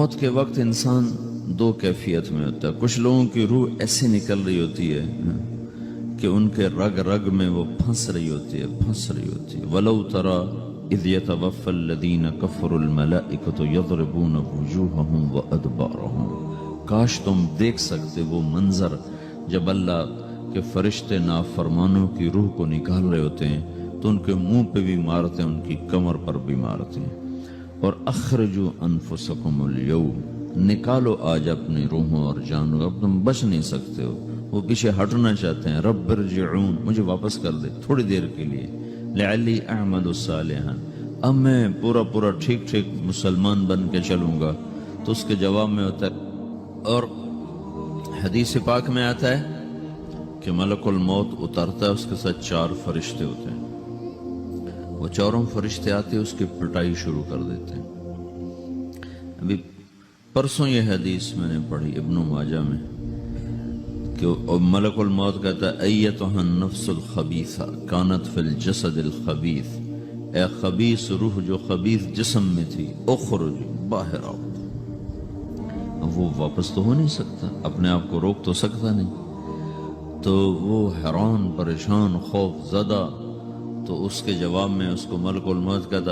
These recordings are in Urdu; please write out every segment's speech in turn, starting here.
موت کے وقت انسان دو کیفیت میں ہوتا ہے. کچھ لوگوں کی روح ایسے نکل رہی ہوتی ہے کہ ان کے رگ رگ میں وہ پھنس رہی ہوتی ہے. وَلَوْ تَرَى اِذْ يَتَوَفَّى الَّذِينَ كَفَرُوا الْمَلَائِكَةُ يَضْرِبُونَ وُجُوهَهُمْ وَأَدْبَارَهُمْ. کاش تم دیکھ سکتے وہ منظر جب اللہ کے فرشتے نافرمانوں کی روح کو نکال رہے ہوتے ہیں تو ان کے منہ پہ بھی مارتے ہیں, ان کی کمر پر بھی مارتے ہیں. اور اخرجوا انفسکم اليوم, نکالو آج اپنی روحوں اور جانوں, اب تم بچ نہیں سکتے ہو. وہ پیچھے ہٹنا چاہتے ہیں. رب ارجعون, مجھے واپس کر دے تھوڑی دیر کے لیے. لعلی اعمل صالحا, اب میں پورا ٹھیک مسلمان بن کے چلوں گا. تو اس کے جواب میں ہوتا ہے, اور حدیث پاک میں آتا ہے کہ ملک الموت اترتا ہے, اس کے ساتھ 4 فرشتے ہوتے ہیں. وہ 4 فرشتے آتے ہیں, اس کی پٹائی شروع کر دیتے ہیں. ابھی پرسوں یہ حدیث میں نے پڑھی ابن ماجہ میں کہ ملک الموت کہتا ہے ایتھا النفس الخبیثہ کانت فی الجسد الخبیث, اے خبیث روح جو خبیث جسم میں تھی, اخرج, باہر آؤ. اب وہ واپس تو ہو نہیں سکتا, اپنے آپ کو روک تو سکتا نہیں. تو وہ حیران پریشان خوف زدہ, تو اس کے جواب میں اس کو ملک الموت کہتا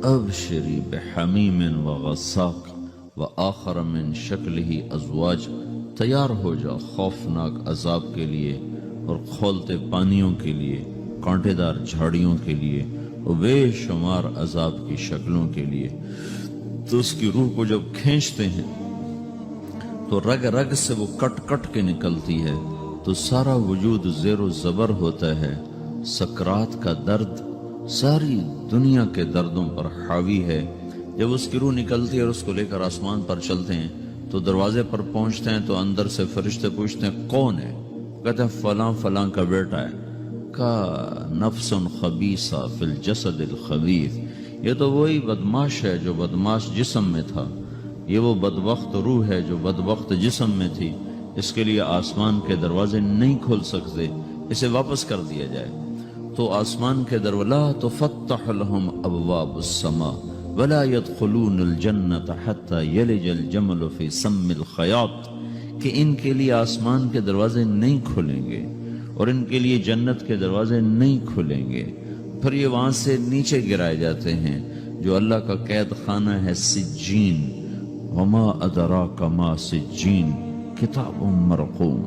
ابشری بحمیم وغساق وآخر من شکلہ ازواج, تیار ہو جا خوفناک عذاب کے لیے اور کھولتے پانیوں کے لیے, کانٹے دار جھاڑیوں کے لیے, اور بے شمار عذاب کی شکلوں کے لیے. تو اس کی روح کو جب کھینچتے ہیں تو رگ رگ سے وہ کٹ کے نکلتی ہے, تو سارا وجود زیر و زبر ہوتا ہے. سکرات کا درد ساری دنیا کے دردوں پر حاوی ہے. جب اس کی روح نکلتی ہے اور اس کو لے کر آسمان پر چلتے ہیں تو دروازے پر پہنچتے ہیں تو اندر سے فرشتے پوچھتے ہیں کون ہے؟ کہتے ہیں فلاں کا بیٹا ہے. کا نفس خبیثہ فی الجسد الخبیث, یہ تو وہی بدماش ہے جو بدماش جسم میں تھا, یہ وہ بدبخت روح ہے جو بدبخت جسم میں تھی. اس کے لیے آسمان کے دروازے نہیں کھل سکتے, اسے واپس کر دیا جائے. تو آسمان کے دروازے لا تفتح لهم ابواب السماء ولا يدخلون الجنة حتى يلج الجمل في سم الخياط, کہ ان کے لیے آسمان کے دروازے نہیں کھلیں گے اور ان کے لیے جنت کے دروازے نہیں کھلیں گے. پھر یہ وہاں سے نیچے گرائے جاتے ہیں جو اللہ کا قید خانہ ہے سجین. وما ادراک ما سجین کتاب مرقوم,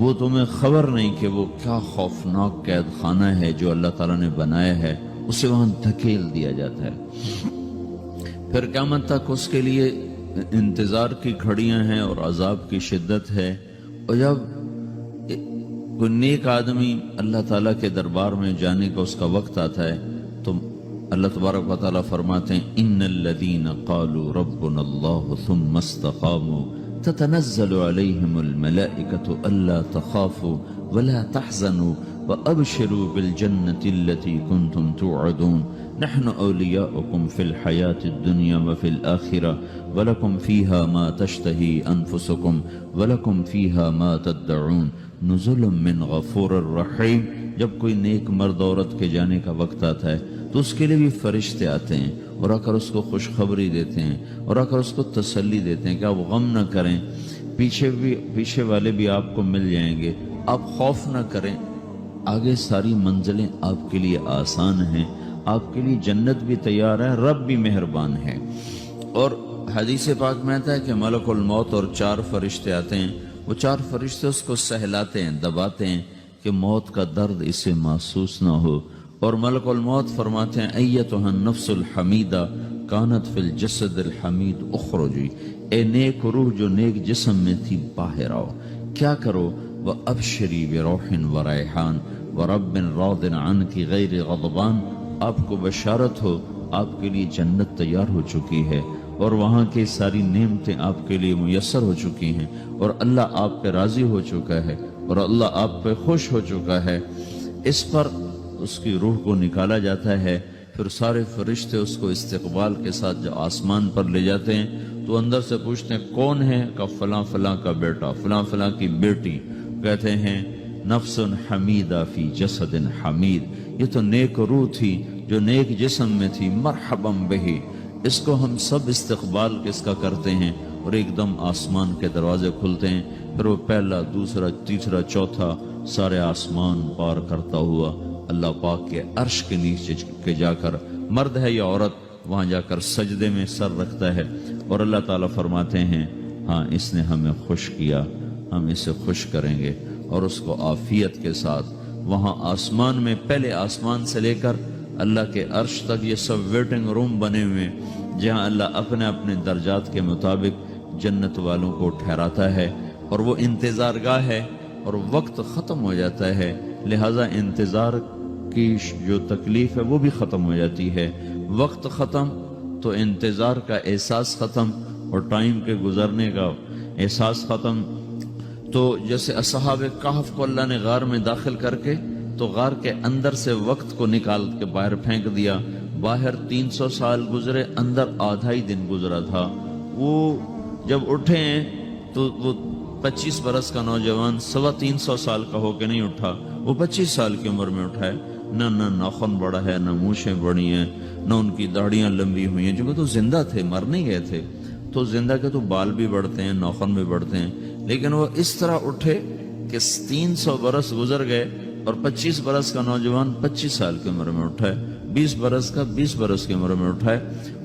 وہ تمہیں خبر نہیں کہ وہ کیا خوفناک قید خانہ ہے جو اللہ تعالیٰ نے بنایا ہے, اسے وہاں دھکیل دیا جاتا ہے. پھر قیامت تک اس کے لیے انتظار کی گھڑیاں ہیں اور عذاب کی شدت ہے. اور جب کوئی نیک آدمی اللہ تعالیٰ کے دربار میں جانے کا اس کا وقت آتا ہے تو اللہ تبارک و تعالیٰ فرماتے ہیں ان الذین قالوا ربنا اللہ ثم استقاموا تتنزل علیہم الملائکۃ الا تخافوا ولا تحزنوا وابشروا بالجنۃ التي کنتم توعدون نحن اولیاؤکم فی الحیاة الدنیا وفی الآخرہ ولکم فیہا ما تشتہی انفسکم ولکم فیہا ما تدعون نزل من غفور الرحیم. جب کوئی نیک مرد عورت کے جانے کا وقت آتا ہے تو اس کے لیے بھی فرشتے آتے ہیں اور آ کر اس کو خوشخبری دیتے ہیں اور آ کر اس کو تسلی دیتے ہیں کہ آپ غم نہ کریں, پیچھے والے بھی آپ کو مل جائیں گے, آپ خوف نہ کریں, آگے ساری منزلیں آپ کے لیے آسان ہیں, آپ کے لیے جنت بھی تیار ہے, رب بھی مہربان ہے. اور حدیث پاک میں آتا ہے کہ ملک الموت اور 4 فرشتے آتے ہیں, وہ 4 فرشتے اس کو سہلاتے ہیں, دباتے ہیں کہ موت کا درد اسے محسوس نہ ہو. اور ملک الموت فرماتے ہیں ایتھا النفس الحمیدہ کانت فی الجسد الحمید اخرجی, اے نیک روح جو نیک جسم میں تھی باہر آؤ. کیا کرو؟ وابشری بروح وریحان ورب راض عنک غیر غضبان, آپ کو بشارت ہو آپ کے لیے جنت تیار ہو چکی ہے اور وہاں کی ساری نعمتیں آپ کے لیے میسر ہو چکی ہیں اور اللہ آپ پہ راضی ہو چکا ہے اور اللہ آپ پہ خوش ہو چکا ہے. اس پر اس کی روح کو نکالا جاتا ہے. پھر سارے فرشتے اس کو استقبال کے ساتھ جو آسمان پر لے جاتے ہیں تو اندر سے پوچھتے ہیں کون ہے؟ کہ فلاں کا بیٹا, فلاں کی بیٹی. کہتے ہیں نفس حمیدہ فی جسد حمید, یہ تو نیک روح تھی جو نیک جسم میں تھی. مرحبا بہی, اس کو ہم سب استقبال کس کا کرتے ہیں اور ایک دم آسمان کے دروازے کھلتے ہیں، پھر وہ پہلا، دوسرا، تیسرا، چوتھا سارے آسمان پار کرتا ہوا اللہ پاک کے عرش کے نیچے کے جا کر، مرد ہے یا عورت، وہاں جا کر سجدے میں سر رکھتا ہے اور اللہ تعالیٰ فرماتے ہیں ہاں اس نے ہمیں خوش کیا، ہم اسے خوش کریں گے، اور اس کو عافیت کے ساتھ وہاں آسمان میں، پہلے آسمان سے لے کر اللہ کے عرش تک یہ سب ویٹنگ روم بنے ہوئے ہیں جہاں اللہ اپنے اپنے درجات کے مطابق جنت والوں کو ٹھہراتا ہے، اور وہ انتظار گاہ ہے اور وقت ختم ہو جاتا ہے، لہذا انتظار کی جو تکلیف ہے وہ بھی ختم ہو جاتی ہے، وقت ختم تو انتظار کا احساس ختم اور ٹائم کے گزرنے کا احساس ختم۔ تو جیسے اصحاب کہف کو اللہ نے غار میں داخل کر کے تو غار کے اندر سے وقت کو نکال کے باہر پھینک دیا، باہر 300 سال گزرے، اندر آدھا ہی دن گزرا تھا۔ وہ جب اٹھے ہیں تو وہ 25 برس کا نوجوان 325 سال کا ہو کے نہیں اٹھا، وہ 25 سال کی عمر میں اٹھا ہے، نہ ناخن بڑا ہے، نہ مونچھیں بڑی ہیں، نہ ان کی داڑیاں لمبی ہوئی ہیں، جو تو زندہ تھے، مر نہیں گئے تھے، تو زندہ کے تو بال بھی بڑھتے ہیں، ناخن بھی بڑھتے ہیں، لیکن وہ اس طرح اٹھے کہ 300 برس گزر گئے اور 25 برس کا نوجوان 25 سال کی عمر میں اٹھا ہے، 20 برس کا 20 برس کی عمر میں اٹھا ہے،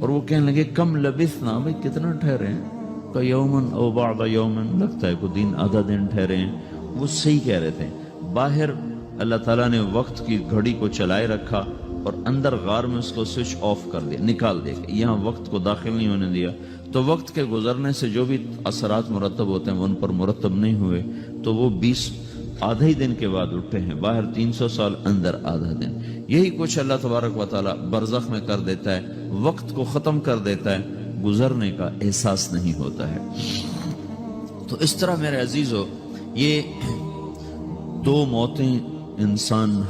اور وہ کہنے لگے کم لبثنا، بھئی کتنا ٹھہرے ہیں، کہ یومن او بعد یومن، لگتا ہے کوئی دن آدھا دن ٹھہرے ہیں۔ وہ صحیح کہہ رہے تھے، باہر اللہ تعالیٰ نے وقت کی گھڑی کو چلائے رکھا اور اندر غار میں اس کو سوئچ آف کر دیا، نکال دیا، یہاں وقت کو داخل نہیں ہونے دیا، تو وقت کے گزرنے سے جو بھی اثرات مرتب ہوتے ہیں وہ ان پر مرتب نہیں ہوئے، تو وہ 20 آدھا ہی دن کے بعد اٹھے ہیں، باہر 300 سال، اندر آدھا دن۔ یہی کچھ اللہ تبارک و تعالیٰ برزخ میں کر دیتا ہے، وقت کو ختم کر دیتا ہے، گزرنے کا احساس نہیں ہوتا ہے۔ تو اس طرح میرے عزیزو، یہ دو موتیں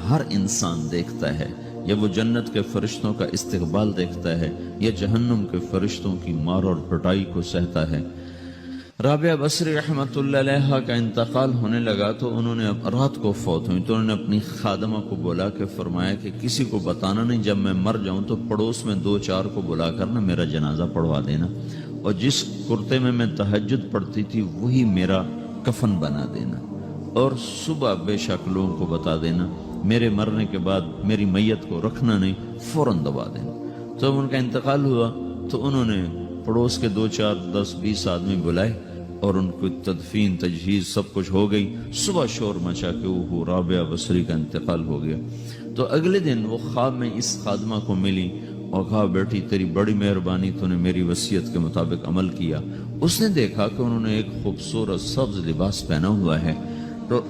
ہر انسان دیکھتا ہے، یا وہ جنت کے فرشتوں کا استقبال دیکھتا ہے یا جہنم کے فرشتوں کی مار اور پٹائی کو سہتا ہے۔ رابعہ بصری رحمت اللہ علیہ کا انتقال ہونے لگا تو انہوں نے رات کو فوت ہوئی، تو انہوں نے اپنی خادمہ کو بولا کہ فرمایا کہ کسی کو بتانا نہیں، جب میں مر جاؤں تو پڑوس میں 2-4 کو بلا کر نا میرا جنازہ پڑھوا دینا، اور جس کرتے میں تہجد پڑھتی تھی وہی میرا کفن بنا دینا، اور صبح بے شک لوگوں کو بتا دینا، میرے مرنے کے بعد میری میت کو رکھنا نہیں، فوراً دبا دینا۔ تو ان کا انتقال ہوا تو انہوں نے پڑوس کے 2-4 10-20 آدمی بلائے اور ان کو تدفین تجہیز سب کچھ ہو گئی، صبح شور مچا کہ وہ رابعہ بصری کا انتقال ہو گیا۔ تو اگلے دن وہ خواب میں اس خادمہ کو ملی اور کہا بیٹی تیری بڑی مہربانی، تو نے میری وصیت کے مطابق عمل کیا۔ اس نے دیکھا کہ انہوں نے ایک خوبصورت سبز لباس پہنا ہوا ہے، تو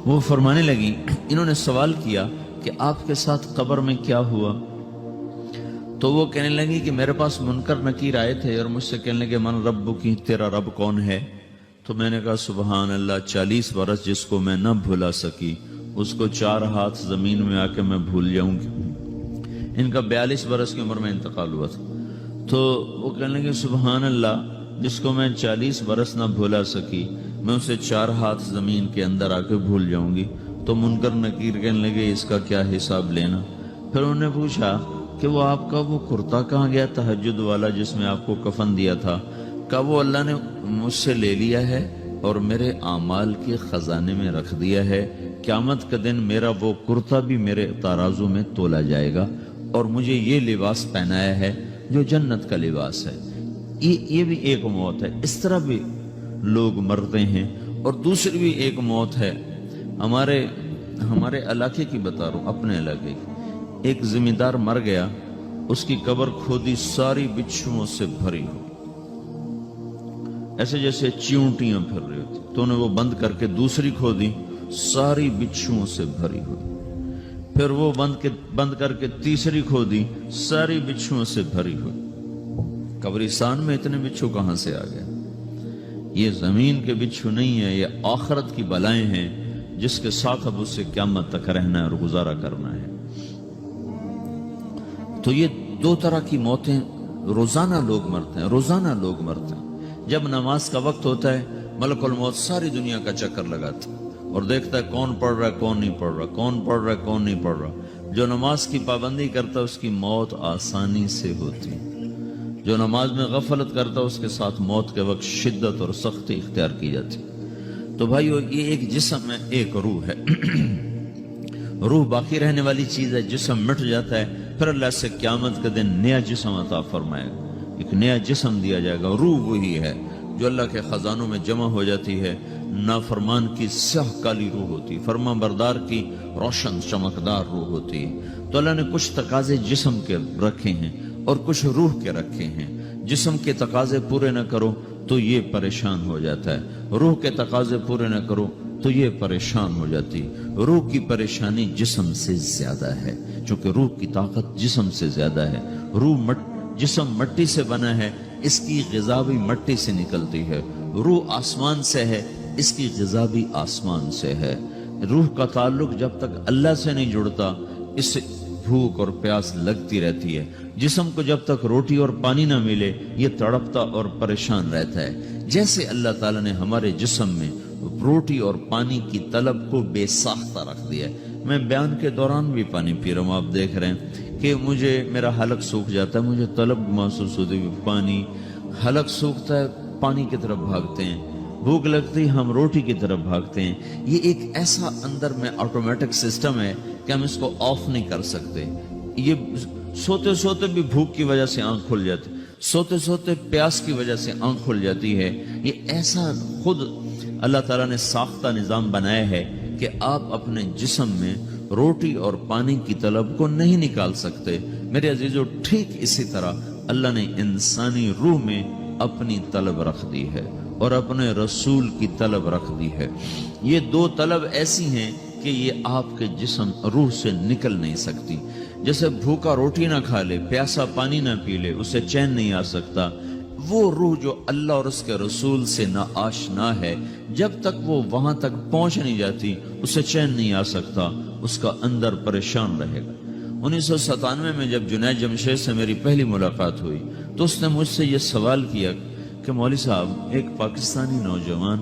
وہ فرمانے لگی، انہوں نے سوال کیا کہ آپ کے ساتھ قبر میں کیا ہوا؟ تو وہ کہنے لگی کہ میرے پاس منکر نکیر آئے تھے اور مجھ سے کہنے لگے من رب کی، تیرا رب کون ہے؟ تو میں نے کہا سبحان اللہ، 40 برس جس کو میں نہ بھلا سکی اس کو 4 ہاتھ زمین میں آ کے میں بھول جاؤں گی۔ ان کا 42 برس کی عمر میں انتقال ہوا تھا۔ تو وہ کہنے لگے سبحان اللہ، جس کو میں 40 برس نہ بھولا سکی میں اسے 4 ہاتھ زمین کے اندر آ کے بھول جاؤں گی۔ تو منکر نکیر کہنے لگے اس کا کیا حساب لینا؟ پھر انہوں نے پوچھا کہ وہ آپ کا وہ کرتا کہاں گیا تہجد والا جس میں آپ کو کفن دیا تھا؟ کہ وہ اللہ نے مجھ سے لے لیا ہے اور میرے اعمال کے خزانے میں رکھ دیا ہے، قیامت کا دن میرا وہ کرتا بھی میرے ترازو میں تولا جائے گا، اور مجھے یہ لباس پہنایا ہے جو جنت کا لباس ہے۔ یہ بھی ایک موت ہے، اس طرح بھی لوگ مرتے ہیں۔ اور دوسری بھی ایک موت ہے، ہمارے علاقے کی بتا رہا ہوں، اپنے علاقے کی۔ ایک زمیندار مر گیا، اس کی قبر کھودی، ساری بچھوؤں سے بھری ہو، ایسے جیسے چیونٹیاں پھر رہی ہوتی، تو انہیں وہ بند کر کے دوسری کھودی، ساری بچھوؤں سے بھری ہوئی، پھر وہ بند کر کے تیسری کھودی، ساری بچھوؤں سے بھری ہوئی۔ قبرستان میں اتنے بچھو کہاں سے آ گئے؟ یہ زمین کے بچھو نہیں ہے، یہ آخرت کی بلائیں ہیں جس کے ساتھ اب اس سے قیامت تک رہنا ہے اور گزارا کرنا ہے۔ تو یہ 2 طرح کی موتیں روزانہ لوگ مرتے ہیں، روزانہ لوگ مرتے ہیں۔ جب نماز کا وقت ہوتا ہے ملک الموت ساری دنیا کا چکر لگاتا ہے اور دیکھتا ہے کون پڑھ رہا ہے کون نہیں پڑھ رہا، کون پڑھ رہا ہے کون نہیں پڑھ رہا۔ جو نماز کی پابندی کرتا ہے اس کی موت آسانی سے ہوتی، جو نماز میں غفلت کرتا ہے اس کے ساتھ موت کے وقت شدت اور سختی اختیار کی جاتی۔ تو بھائیو، یہ ایک جسم ہے، ایک روح ہے۔ روح باقی رہنے والی چیز ہے، جسم مٹ جاتا ہے، پھر اللہ سے قیامت کے دن نیا جسم عطا فرمائے گا، ایک نیا جسم دیا جائے گا۔ روح وہی ہے جو اللہ کے خزانوں میں جمع ہو جاتی ہے۔ نافرمان کی سیاہ کالی روح ہوتی، فرمان بردار کی روشن چمکدار روح ہوتی ہے۔ تو اللہ نے کچھ تقاضے جسم کے رکھے ہیں اور کچھ روح کے رکھے ہیں۔ جسم کے تقاضے پورے نہ کرو تو یہ پریشان ہو جاتا ہے، روح کے تقاضے پورے نہ کرو تو یہ پریشان ہو جاتی۔ روح کی پریشانی جسم سے زیادہ ہے، چونکہ روح کی طاقت جسم سے زیادہ ہے۔ جسم مٹی سے بنا ہے، اس کی غذا بھی مٹی سے نکلتی ہے۔ روح آسمان سے ہے، اس کی غذا بھی آسمان سے ہے۔ روح کا تعلق جب تک اللہ سے نہیں جڑتا، اس سے بھوک اور پیاس لگتی رہتی ہے۔ جسم کو جب تک روٹی اور پانی نہ ملے یہ تڑپتا اور پریشان رہتا ہے۔ جیسے اللہ تعالیٰ نے ہمارے جسم میں روٹی اور پانی کی طلب کو بے ساختہ رکھ دیا ہے۔ میں بیان کے دوران بھی پانی پی رہا ہوں، آپ دیکھ رہے ہیں کہ میرا حلق سوکھ جاتا ہے، مجھے طلب محسوس ہوتی ہے پانی، حلق سوکھتا ہے پانی کی طرف بھاگتے ہیں، بھوک لگتی ہم روٹی کی طرف بھاگتے ہیں۔ یہ ایک ایسا اندر میں آٹومیٹک سسٹم ہے کہ ہم اس کو آف نہیں کر سکتے۔ یہ سوتے سوتے بھی بھوک کی وجہ سے آنکھ کھل جاتی، سوتے سوتے پیاس کی وجہ سے آنکھ کھل جاتی ہے۔ یہ ایسا خود اللہ تعالیٰ نے ساختہ نظام بنایا ہے کہ آپ اپنے جسم میں روٹی اور پانی کی طلب کو نہیں نکال سکتے۔ میرے عزیزو، ٹھیک اسی طرح اللہ نے انسانی روح میں اپنی طلب رکھ دی ہے اور اپنے رسول کی طلب رکھ دی ہے۔ یہ دو طلب ایسی ہیں کہ یہ آپ کے جسم روح سے نکل نہیں سکتی۔ جیسے بھوکا روٹی نہ کھا لے، پیاسا پانی نہ پی لے، اسے چین نہیں آ سکتا، وہ روح جو اللہ اور اس کے رسول سے نا آشنا ہے، جب تک وہ وہاں تک پہنچ نہیں جاتی اسے چین نہیں آ سکتا، اس کا اندر پریشان رہے گا۔ 1997 میں جب جنید جمشید سے میری پہلی ملاقات ہوئی تو اس نے مجھ سے یہ سوال کیا کہ مولوی صاحب، ایک پاکستانی نوجوان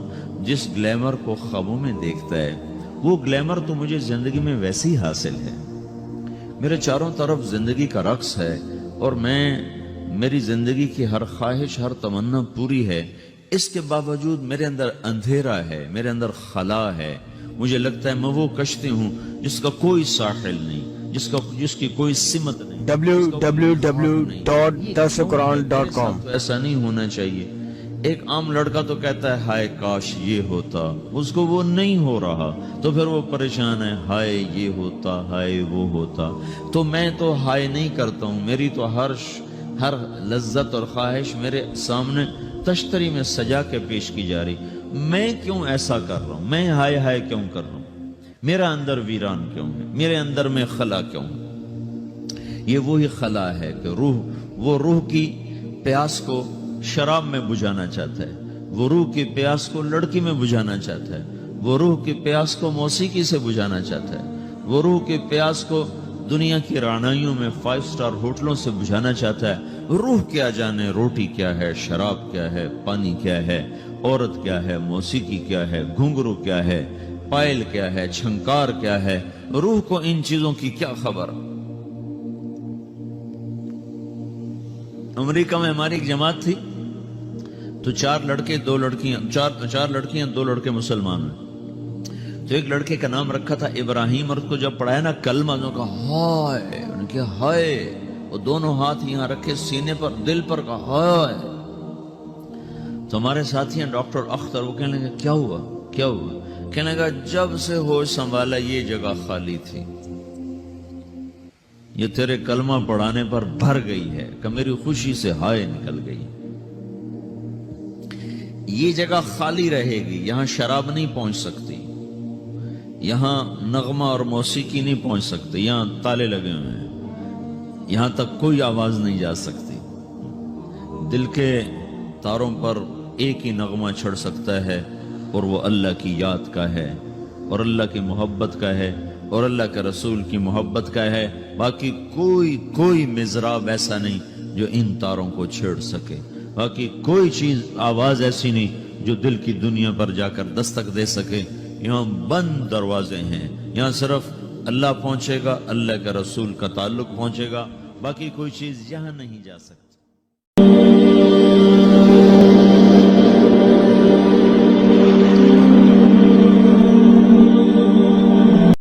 جس گلیمر کو خوابوں میں دیکھتا ہے، وہ گلیمر تو مجھے زندگی میں ویسے ہی حاصل ہے، میرے چاروں طرف زندگی کا رقص ہے اور میری زندگی کی ہر خواہش، ہر تمنا پوری ہے، اس کے باوجود میرے اندر اندھیرا ہے، میرے اندر خلا ہے۔ مجھے لگتا ہے میں وہ کشتی ہوں جس کا کوئی ساحل نہیں، جس کی کوئی سمت نہیں۔ www.darsulquran.com ایسا نہیں ہونا چاہیے۔ ایک عام لڑکا تو کہتا ہے ہائے کاش یہ ہوتا، اس کو وہ نہیں ہو رہا تو پھر وہ پریشان ہے، ہائے یہ ہوتا، ہائے وہ ہوتا۔ تو میں تو ہائے نہیں کرتا ہوں، میری تو ہر لذت اور خواہش میرے سامنے تشتری میں سجا کے پیش کی جا رہی۔ میں کیوں ایسا کر رہا ہوں؟ میں ہائے ہائے کیوں کر رہا ہوں؟ میرا اندر ویران کیوں ہے؟ میرے اندر میں خلا کیوں ہے؟ یہ وہی خلا ہے کہ وہ روح کی پیاس کو شراب میں بجھانا چاہتا ہے، وہ روح کی پیاس کو لڑکی میں بجھانا چاہتا ہے، وہ روح کی پیاس کو موسیقی سے بجھانا چاہتا ہے، وہ روح کی پیاس کو دنیا کی رانائیوں میں 5 سٹار ہوٹلوں سے بجھانا چاہتا ہے۔ روح کیا جانے روٹی کیا ہے، شراب کیا ہے، پانی کیا ہے، عورت کیا ہے، موسیقی کیا ہے، گھنگرو کیا ہے، پائل کیا ہے، چھنکار کیا ہے، روح کو ان چیزوں کی کیا خبر؟ امریکہ میں ہماری ایک جماعت تھی تو 4 لڑکے 2 لڑکیاں، 4 لڑکیاں 2 لڑکے مسلمان ہیں۔ تو ایک لڑکے کا نام رکھا تھا ابراہیم، اور اس کو جب پڑھایا نا کلمہ، انہوں نے کہا ہائے، انہوں نے کہا ہائے، وہ دونوں ہاتھ یہاں رکھے سینے پر، دل پر، کہا ہائے۔ تو ہمارے ساتھی ہیں ڈاکٹر اختر، وہ کہنے لگے کیا ہوا کیا ہوا؟ کہنے لگا جب سے ہوش سنبھالا یہ جگہ خالی تھی، یہ تیرے کلمہ پڑھانے پر بھر گئی ہے کہ میری خوشی سے ہائے نکل گئی۔ یہ جگہ خالی رہے گی، یہاں شراب نہیں پہنچ سکتی، یہاں نغمہ اور موسیقی نہیں پہنچ سکتے، یہاں تالے لگے ہوئے ہیں، یہاں تک کوئی آواز نہیں جا سکتی۔ دل کے تاروں پر ایک ہی نغمہ چھڑ سکتا ہے اور وہ اللہ کی یاد کا ہے اور اللہ کی محبت کا ہے اور اللہ کے رسول کی محبت کا ہے۔ باقی کوئی مزراب ایسا نہیں جو ان تاروں کو چھیڑ سکے، باقی کوئی چیز آواز ایسی نہیں جو دل کی دنیا پر جا کر دستک دے سکے۔ یہاں بند دروازے ہیں، یہاں صرف اللہ پہنچے گا، اللہ کے رسول کا تعلق پہنچے گا، باقی کوئی چیز یہاں نہیں جا سکتی۔